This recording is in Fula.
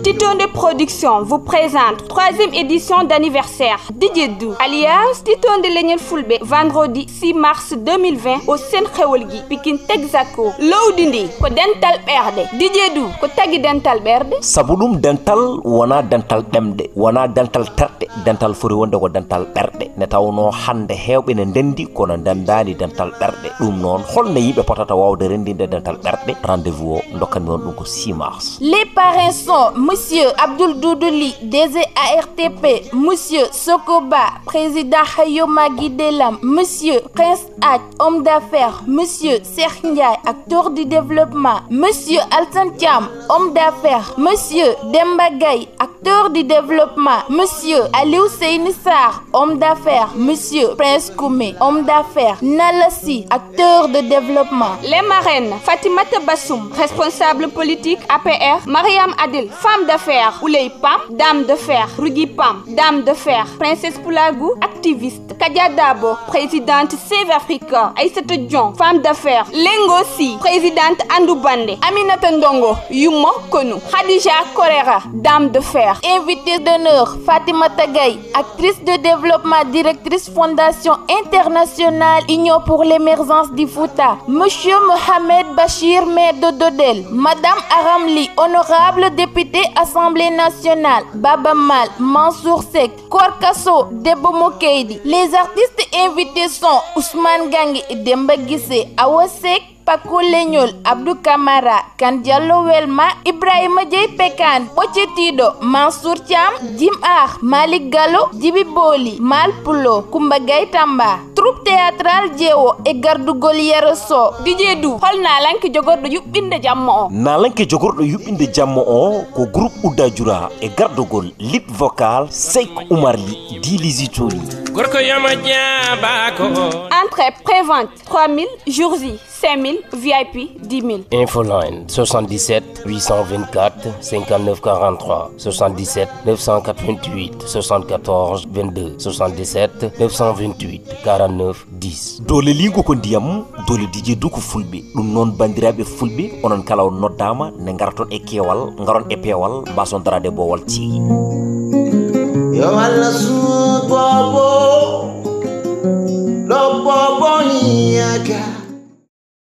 Titonde Production vous présente 3e édition d'anniversaire Didjedou alias Titonde Legnel Fulbe vendredi 6 mars 2020 au Sen Khewolgi Pikine Texaco Lowdindi ko dental berde Didjedou ko tagi dental berde sabudum dental wana dental demde wana dental terde dental furi wonde ko dental berde ne tawno hande hewbe ne dendi kono dandani dental berde dum non holne yimbe potata wawde rendinde dental berde rendez-vous o dokkan non dum ko 6 mars. Les parrains sont Monsieur Abdoul Doudouli, DG ARTP, Monsieur Sokoba, Président Hayoma Guidelam, Monsieur Prince H, homme d'affaires, Monsieur Cheikh Ndiaye, acteur du développement, Monsieur Alsan Thiam, homme d'affaires, Monsieur Demba Gaye, acteur du développement, Monsieur Aliou Seyni Sarr, homme d'affaires, Monsieur Prince Koumé, homme d'affaires, Nalassi, acteur de développement. Les marraines Fatimata Bassoum, responsable politique APR, Mariam Adil, femme d'affaires, Ouley Pam, dame de fer, Rugi Pam, dame de fer, Princesse Poulagou, activiste, Kadia Dabo, présidente Save Africa, Aïssata Dion, femme d'affaires, Lengo Si, présidente Andou Bande, Aminata Ndongo, Yumo Konou, Khadija Korera, dame de fer. Invité d'honneur, Fatimata Gaye, actrice de développement, directrice Fondation internationale Union pour l'émergence du Fouta, Monsieur Mohamed Bachir, maire de Dodel, Madame Aramli, honorable député Assemblée nationale, Baba Mal, Mansour Sek, Korkasso, Debo Mokeidi. Les artistes invités sont Ousmane Gangi, Demba Gissé, Awa Sek, Paco Legnol, Abdou Kamara, Kandialo Welma, Ibrahima Dieye Pekan, Pochetido, Mansour Thiam, Jim Ar, Malik Gallo, Djibi Boli, Mal Pulo, Kumba Gaye Tamba, troupe théâtrale Djewo et Gardu Goliere So. Didjedou hol nalanki jogordo yubbinde jammo o nalanki jogordo yubbinde jammo o ko groupe Ouda Djoura et Gardogol lip vocal Seik Oumarli Dilizitori. Entrée prévente 3000 jours y 5000 VIP 10 000. Infoline 77 824 59 43 77 988 74 22 77 928 49 10. Dole ligo ko ndiyam dole Didjedou ko fulbe dum non bandirabe fulbe onon kala on noddama ne ngaraton e kewal ngaron e pewal bason darade bo walti yo alla su bobo